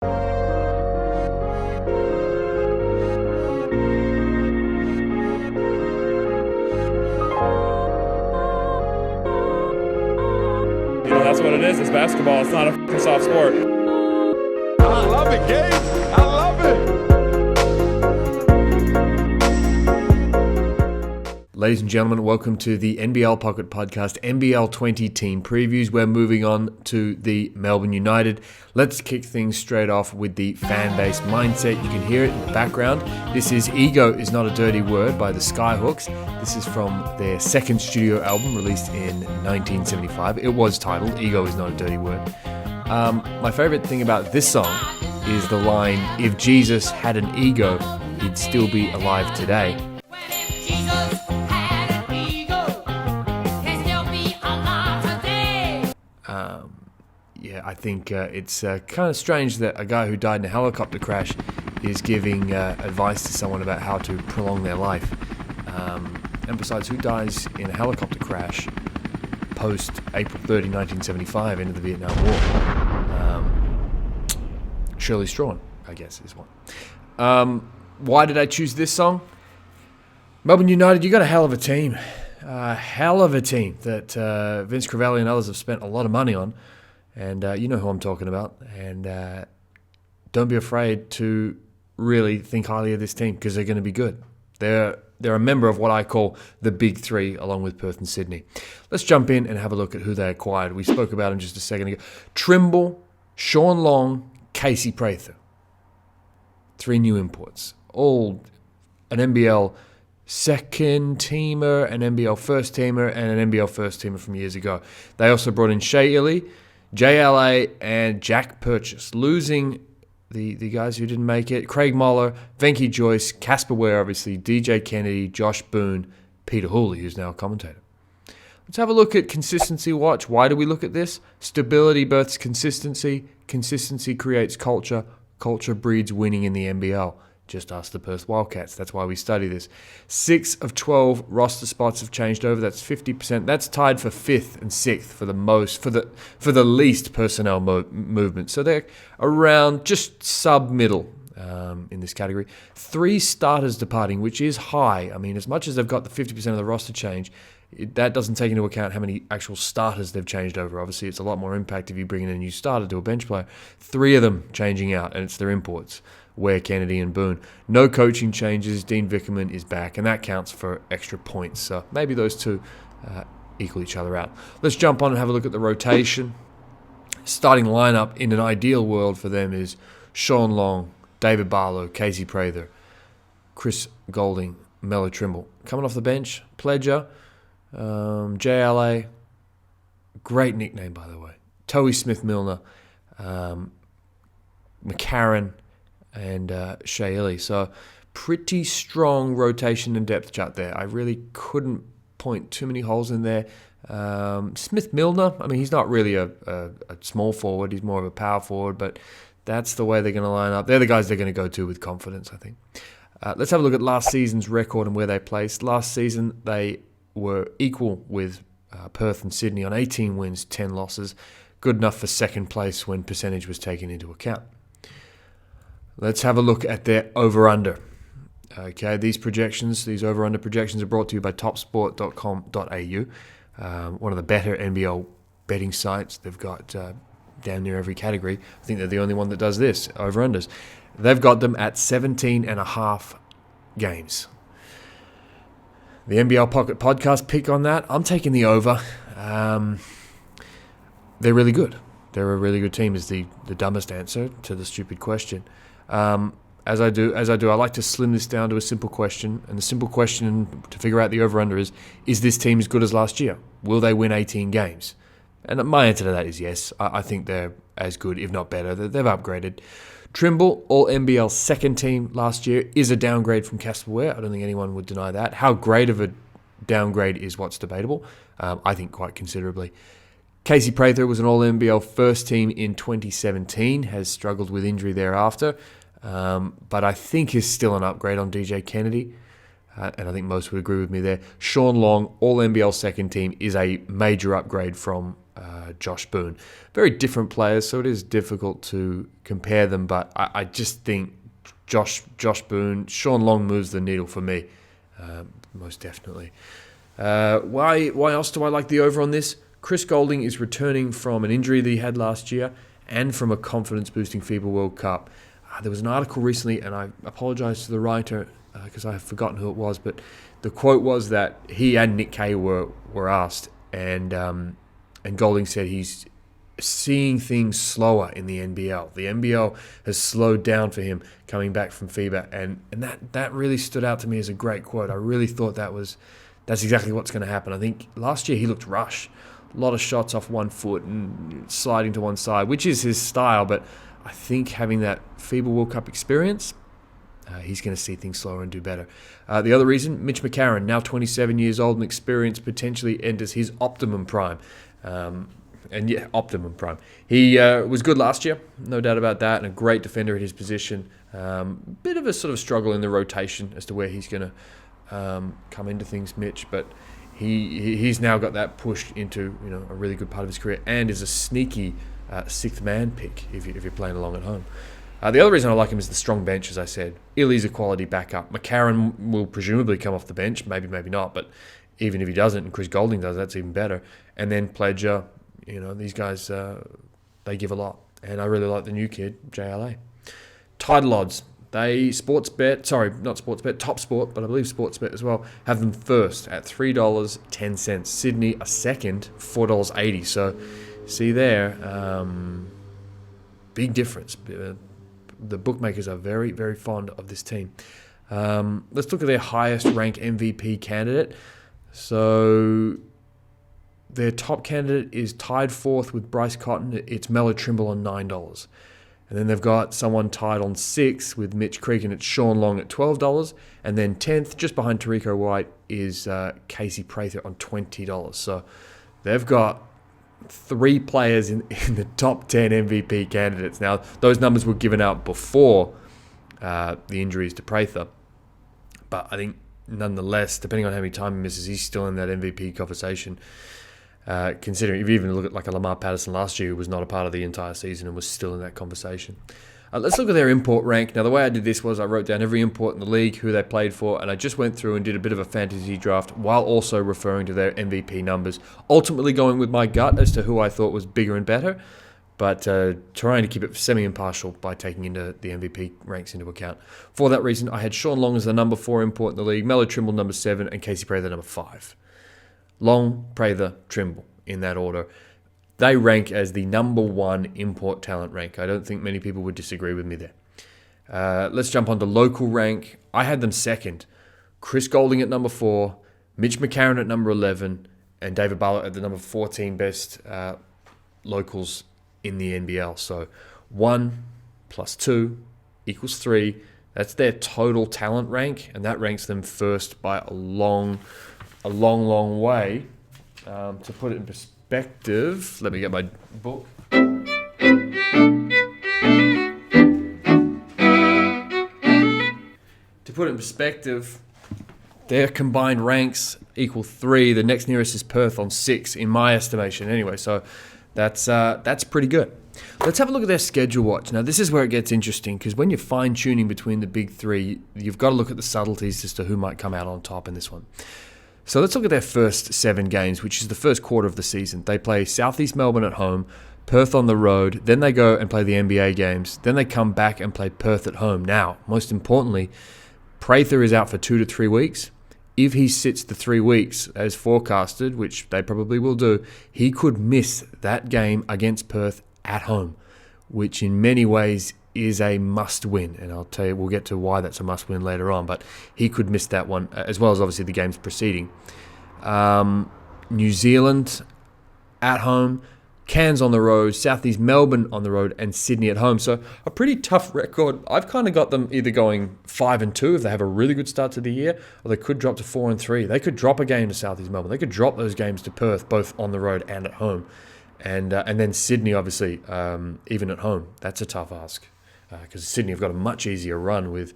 That's what it is. It's basketball. It's not a f***ing soft sport. I love it, Gabe. I love it. Ladies and gentlemen, welcome to the NBL Pocket Podcast, NBL20 team previews. We're moving on to the Melbourne United. Let's kick things straight off with the fan-based mindset. You can hear it in the background. This is Ego Is Not a Dirty Word by the Skyhooks. This is from their second studio album released in 1975. It was titled Ego Is Not a Dirty Word. My favorite thing about this song is the line, "If Jesus had an ego, he'd still be alive today." I think it's kind of strange that a guy who died in a helicopter crash is giving advice to someone about how to prolong their life. And besides, who dies in a helicopter crash post April 30, 1975, into the Vietnam War? Shirley Strawn, I guess, is one. Why did I choose this song? Melbourne United, you got a hell of a team. Hell of a team that Vince Crivelli and others have spent a lot of money on. And you know who I'm talking about. And don't be afraid to really think highly of this team because they're going to be good. They're a member of what I call the Big Three, along with Perth and Sydney. Let's jump in and have a look at who they acquired. We spoke about them just a second ago. Trimble, Sean Long, Casey Prather. 3 new imports. All an NBL second teamer, an NBL first teamer, and an NBL first teamer from years ago. They also brought in Shea Illy, JLA, and Jack Purchase, losing the guys who didn't make it: Craig Moller, Venky Joyce, Casper Ware, obviously, DJ Kennedy, Josh Boone, Peter Hooley, who's now a commentator. Let's have a look at consistency watch. Why do we look at this? Stability births consistency. Consistency creates culture. Culture breeds winning in the NBL. Just ask the Perth Wildcats. That's why we study this. 6 of 12 roster spots have changed over. That's 50%. That's tied for 5th and 6th for the least personnel movement. So they're around just sub-middle in this category. 3 starters departing, which is high. I mean, as much as they've got the 50% of the roster change, that doesn't take into account how many actual starters they've changed over. Obviously, it's a lot more impact if you bring in a new starter to a bench player. 3 of them changing out, and it's their imports. Ware, Kennedy, and Boone. No coaching changes. Dean Vickerman is back, and that counts for extra points. So maybe those two equal each other out. Let's jump on and have a look at the rotation. Starting lineup in an ideal world for them is Sean Long, David Barlow, Casey Prather, Chris Golding, Mello Trimble. Coming off the bench, Pledger, JLA, great nickname by the way, Towie Smith-Milner, McCarron, and Shea Illy. So pretty strong rotation and depth chart there. I really couldn't point too many holes in there. Smith-Milner, I mean, he's not really a small forward. He's more of a power forward, but that's the way they're going to line up. They're the guys they're going to go to with confidence, I think. Let's have a look at last season's record and where they placed. Last season, they were equal with Perth and Sydney on 18 wins, 10 losses. Good enough for second place when percentage was taken into account. Let's have a look at their over-under. Okay, these over-under projections are brought to you by topsport.com.au, one of the better NBL betting sites. They've got damn near every category. I think they're the only one that does this, over-unders. They've got them at 17.5 games. The NBL Pocket Podcast pick on that, I'm taking the over. They're really good. They're a really good team is the dumbest answer to the stupid question. As I do, I like to slim this down to a simple question. And the simple question to figure out the over-under is this team as good as last year? Will they win 18 games? And my answer to that is yes. I think they're as good, if not better. They've upgraded. Trimble, all NBL second team last year, is a downgrade from Casper Ware. I don't think anyone would deny that. How great of a downgrade is what's debatable. I think quite considerably. Casey Prather was an All-NBL first team in 2017, has struggled with injury thereafter, but I think is still an upgrade on DJ Kennedy, and I think most would agree with me there. Sean Long, All-NBL second team, is a major upgrade from Josh Boone. Very different players, so it is difficult to compare them, but I just think Josh Boone, Sean Long moves the needle for me, most definitely. Why else do I like the over on this? Chris Goulding is returning from an injury that he had last year and from a confidence-boosting FIBA World Cup. There was an article recently, and I apologise to the writer because I have forgotten who it was, but the quote was that he and Nick Kay were asked, and Goulding said he's seeing things slower in the NBL. The NBL has slowed down for him coming back from FIBA, and that really stood out to me as a great quote. I really thought that's exactly what's going to happen. I think last year he looked rushed. A lot of shots off one foot and sliding to one side, which is his style, but I think having that FIBA World Cup experience, he's going to see things slower and do better. The other reason, Mitch McCarron, now 27 years old and experienced, potentially enters his optimum prime. Optimum prime. He was good last year, no doubt about that, and a great defender at his position. Bit of a sort of struggle in the rotation as to where he's going to come into things, Mitch, but he's now got that push into a really good part of his career and is a sneaky sixth man pick if you're playing along at home. The other reason I like him is the strong bench, as I said. Illy's a quality backup. McCarron will presumably come off the bench, maybe not, but even if he doesn't and Chris Goulding does, that's even better. And then Pledger, these guys, they give a lot. And I really like the new kid, JLA. Title odds. Top Sport, but I believe Sportsbet as well, have them first at $3.10. Sydney a second, $4.80. So, see there, big difference. The bookmakers are very, very fond of this team. Let's look at their highest ranked MVP candidate. So, their top candidate is tied fourth with Bryce Cotton. It's Melo Trimble on $9. And then they've got someone tied on 6 with Mitch Creek, and it's Sean Long at $12. And then 10th, just behind Tarico White, is Casey Prather on $20. So they've got 3 players in the top 10 MVP candidates. Now, those numbers were given out before the injuries to Prather. But I think, nonetheless, depending on how many time he misses, he's still in that MVP conversation. Considering if you even look at like a Lamar Patterson last year, who was not a part of the entire season and was still in that conversation. Let's look at their import rank. Now, the way I did this was I wrote down every import in the league, who they played for, and I just went through and did a bit of a fantasy draft while also referring to their MVP numbers, ultimately going with my gut as to who I thought was bigger and better, but trying to keep it semi-impartial by taking into the MVP ranks into account. For that reason, I had Sean Long as the number 4 import in the league, Melo Trimble number 7, and Casey Prather number 5. Long, Prather, Trimble, in that order. They rank as the number 1 import talent rank. I don't think many people would disagree with me there. Let's jump on to local rank. I had them second. Chris Goulding at number 4, Mitch McCarron at number 11, and David Barlett at the number 14 best locals in the NBL. So 1 plus 2 equals 3. That's their total talent rank, and that ranks them first by a long way. To put it in perspective, let me get my book. To put it in perspective, their combined ranks equal 3. The next nearest is Perth on 6, in my estimation. Anyway, so that's pretty good. Let's have a look at their schedule watch. Now, this is where it gets interesting, because when you're fine-tuning between the big 3, you've got to look at the subtleties as to who might come out on top in this one. So let's look at their first 7 games, which is the first quarter of the season. They play Southeast Melbourne at home, Perth on the road, then they go and play the NBA games, then they come back and play Perth at home. Now, most importantly, Prather is out for 2 to 3 weeks. If he sits the 3 weeks as forecasted, which they probably will do, he could miss that game against Perth at home, which in many ways is a must-win, and I'll tell you, we'll get to why that's a must-win later on, but he could miss that one, as well as obviously the games preceding. New Zealand at home, Cairns on the road, Southeast Melbourne on the road, and Sydney at home. So a pretty tough record. I've kind of got them either going 5-2 if they have a really good start to the year, or they could drop to 4-3. They could drop a game to Southeast Melbourne. They could drop those games to Perth, both on the road and at home. And then Sydney, obviously, even at home. That's a tough ask. Because Sydney have got a much easier run with,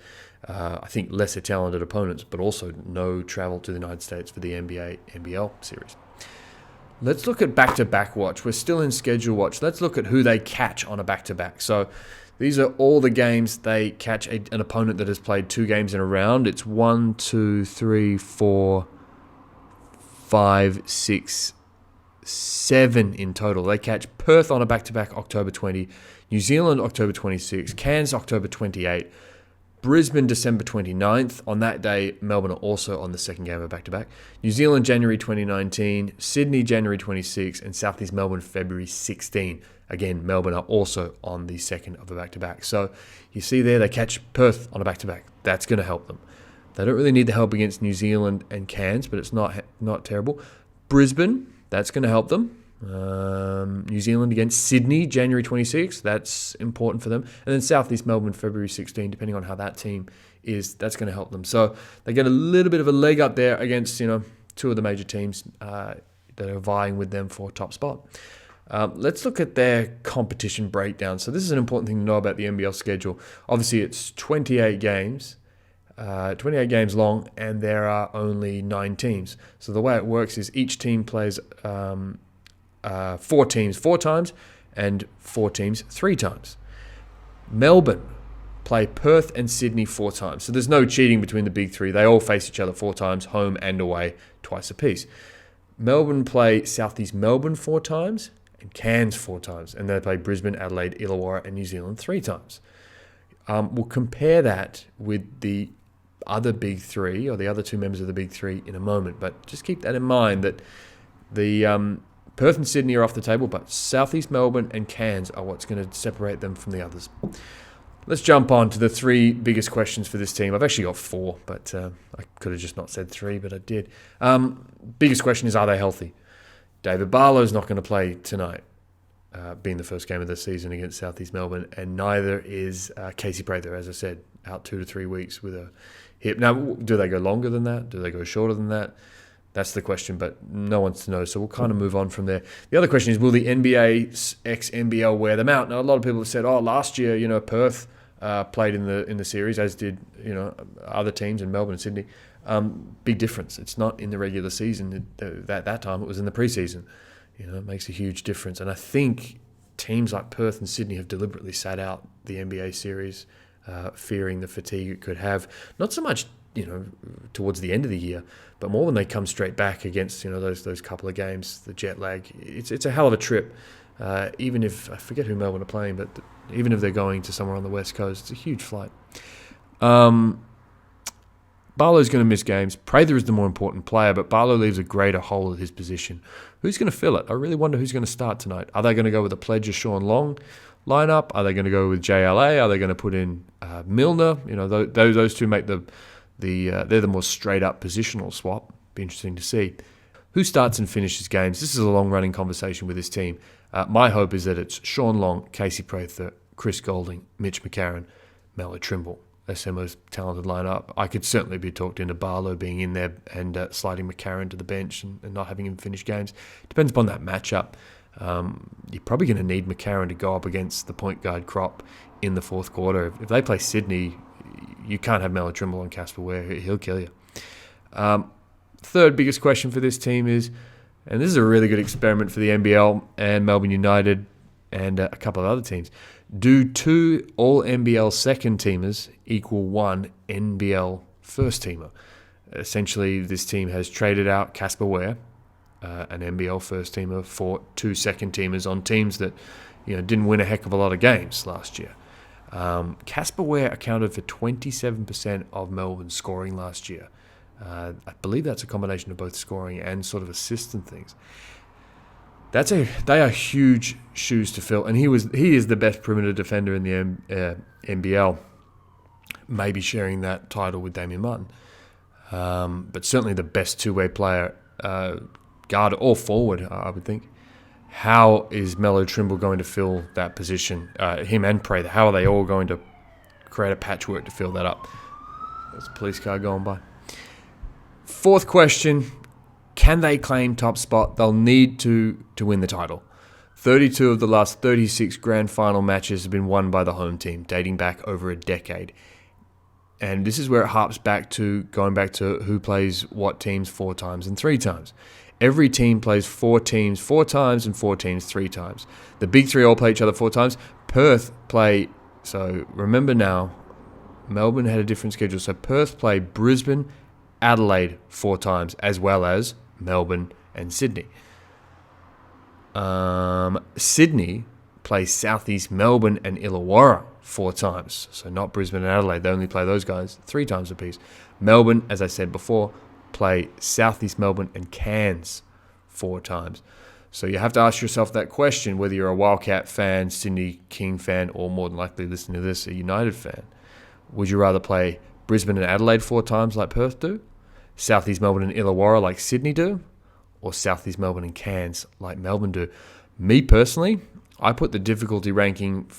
I think, lesser talented opponents, but also no travel to the United States for the NBL series. Let's look at back-to-back watch. We're still in schedule watch. Let's look at who they catch on a back-to-back. So these are all the games they catch an opponent that has played 2 games in a round. It's 1, 2, 3, 4, 5, 6, 7 in total. They catch Perth on a back-to-back October 20, New Zealand October 26, Cairns October 28, Brisbane December 29th. On that day, Melbourne are also on the second game of back-to-back. New Zealand January 2019, Sydney January 26, and Southeast Melbourne February 16. Again, Melbourne are also on the second of a back-to-back. So you see there, they catch Perth on a back-to-back. That's going to help them. They don't really need the help against New Zealand and Cairns, but it's not terrible. Brisbane, that's going to help them. New Zealand against Sydney, January 26th. That's important for them. And then Southeast Melbourne, February 16, depending on how that team is, that's going to help them. So they get a little bit of a leg up there against, 2 of the major teams that are vying with them for top spot. Let's look at their competition breakdown. So this is an important thing to know about the NBL schedule. Obviously, it's 28 games. 28 games long, and there are only 9 teams. So the way it works is each team plays 4 teams 4 times and 4 teams 3 times. Melbourne play Perth and Sydney 4 times. So there's no cheating between the big 3. They all face each other 4 times, home and away, twice apiece. Melbourne play Southeast Melbourne 4 times and Cairns 4 times. And they play Brisbane, Adelaide, Illawarra and New Zealand 3 times. We'll compare that with the other big 3, or the other 2 members of the big 3 in a moment. But just keep that in mind, that the Perth and Sydney are off the table, but Southeast Melbourne and Cairns are what's going to separate them from the others. Let's jump on to the 3 biggest questions for this team. I've actually got 4, but I could have just not said 3, but I did. Biggest question is, are they healthy? David Barlow's not going to play tonight, being the first game of the season against Southeast Melbourne, and neither is Casey Prather, as I said, out 2 to 3 weeks with a hip. Now, do they go longer than that? Do they go shorter than that? That's the question, but no one's to know, so we'll kind of move on from there. The other question is, will the NBA ex-NBL wear them out? Now, a lot of people have said, last year, Perth played in the series, as did other teams in Melbourne and Sydney. Big difference. It's not in the regular season. That time it was in the preseason. It makes a huge difference. And I think teams like Perth and Sydney have deliberately sat out the NBA series, fearing the fatigue it could have. Not so much, towards the end of the year, but more when they come straight back against, those couple of games, the jet lag. It's a hell of a trip. Even if, I forget who Melbourne are playing, but even if they're going to somewhere on the West Coast, it's a huge flight. Barlow's going to miss games. Prather is the more important player, but Barlow leaves a greater hole at his position. Who's going to fill it? I really wonder who's going to start tonight. Are they going to go with a Pledge of Sean Long lineup? Are they going to go with JLA? Are they going to put in Milner? Those 2 make they're the more straight up positional swap. Be interesting to see who starts and finishes games. This is a long running conversation with this team. My hope is that it's Sean Long, Casey Prather, Chris Golding, Mitch McCarron, Mello Trimble. That's their most talented lineup. I could certainly be talked into Barlow being in there and sliding McCarron to the bench and not having him finish games. Depends upon that matchup. You're probably going to need McCarron to go up against the point guard crop in the fourth quarter. If they play Sydney, you can't have Mello Trimble on Casper Ware. He'll kill you. Third biggest question for this team is, and this is a really good experiment for the NBL and Melbourne United and a couple of other teams, do 2 All-NBL second-teamers equal 1 NBL first-teamer? Essentially, this team has traded out Casper Ware, an NBL first-teamer, for 2 second-teamers on teams that didn't win a heck of a lot of games last year. Casper Ware accounted for 27% of Melbourne's scoring last year. I believe that's a combination of both scoring and sort of assist and things. They are huge shoes to fill, and he is the best perimeter defender in the NBL, maybe sharing that title with Damian Martin, but certainly the best 2-way player, guard or forward, I would think. How is Mello Trimble going to fill that position? Him and Prather, how are they all going to create a patchwork to fill that up? There's a police car going by. Fourth question. Can they claim top spot? They'll need to win the title. 32 of the last 36 grand final matches have been won by the home team, dating back over a decade. And this is where it harps back to going back to who plays what teams 4 times and 3 times. Every team plays 4 teams 4 times and 4 teams 3 times. The big 3 all play each other 4 times. Perth play, so remember now, Melbourne had a different schedule. So Perth play Brisbane, Adelaide 4 times, as well as Melbourne and Sydney. Sydney plays Southeast Melbourne and Illawarra 4 times. So not Brisbane and Adelaide. They only play those guys 3 times apiece. Melbourne, as I said before, play Southeast Melbourne and Cairns 4 times. So you have to ask yourself that question, whether you're a Wildcat fan, Sydney King fan, or more than likely listening to this, a United fan. Would you rather play Brisbane and Adelaide 4 times like Perth do? Southeast Melbourne and Illawarra like Sydney do? Or Southeast Melbourne and Cairns like Melbourne do? Me personally, I put the difficulty ranking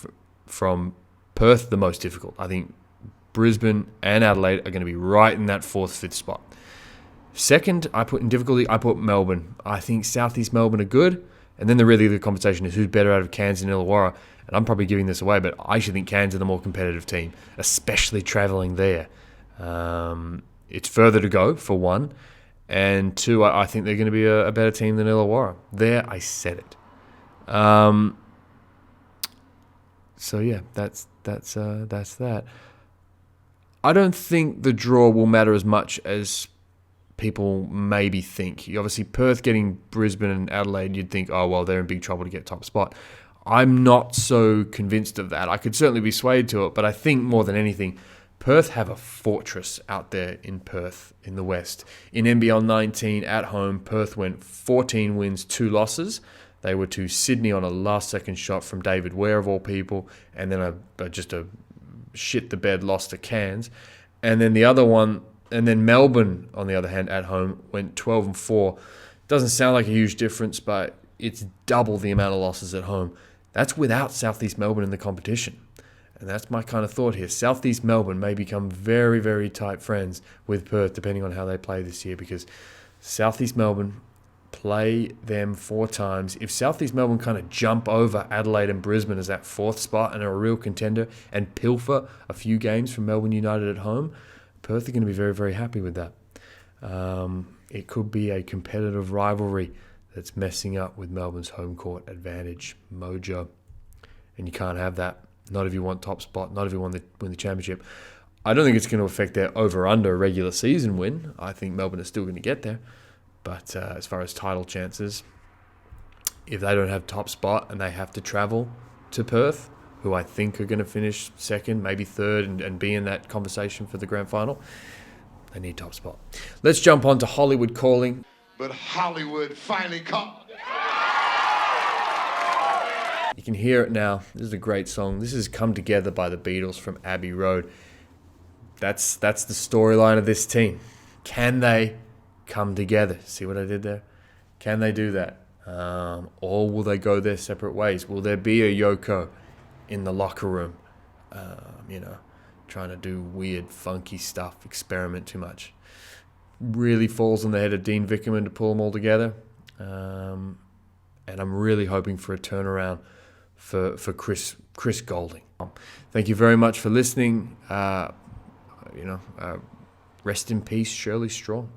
from Perth the most difficult. I think Brisbane and Adelaide are going to be right in that 4th, 5th spot. Second, I put Melbourne. I think Southeast Melbourne are good. And then the conversation is who's better out of Cairns and Illawarra. And I'm probably giving this away, but I actually think Cairns are the more competitive team, especially travelling there. It's further to go, for one. And 2, I think they're going to be a better team than Illawarra. There, I said it. So yeah, that's that. I don't think the draw will matter as much as people maybe think. Obviously, Perth getting Brisbane and Adelaide, you'd think, oh, well, they're in big trouble to get top spot. I'm not so convinced of that. I could certainly be swayed to it, but I think more than anything, Perth have a fortress out there in Perth in the West. In NBL19 at home, Perth went 14 wins, 2 losses. They were to Sydney on a last-second shot from David Ware, of all people, and then just a shit-the-bed loss to Cairns. And then the other one, and then Melbourne, on the other hand, at home, went 12-4. Doesn't sound like a huge difference, but it's double the amount of losses at home. That's without Southeast Melbourne in the competition. And that's my kind of thought here. Southeast Melbourne may become very, very tight friends with Perth, depending on how they play this year, because Southeast Melbourne play them 4 times. If Southeast Melbourne kind of jump over Adelaide and Brisbane as that 4th spot and are a real contender and pilfer a few games from Melbourne United at home, Perth are going to be very, very happy with that. It could be a competitive rivalry that's messing up with Melbourne's home court advantage mojo. And you can't have that. Not if you want top spot, not if you want to win the championship. I don't think it's going to affect their over-under regular season win. I think Melbourne is still going to get there. But as far as title chances, if they don't have top spot and they have to travel to Perth, who I think are going to finish 2nd, maybe 3rd, and be in that conversation for the grand final, they need top spot. Let's jump on to Hollywood Calling. But Hollywood finally called. You can hear it now. This is a great song. This is Come Together by the Beatles from Abbey Road. That's the storyline of this team. Can they come together? See what I did there? Can they do that? Or will they go their separate ways? Will there be a Yoko in the locker room, trying to do weird, funky stuff, experiment too much? Really falls on the head of Dean Vickerman to pull them all together. And I'm really hoping for a turnaround for Chris Goulding. Thank you very much for listening. Rest in peace, Shirley Strong.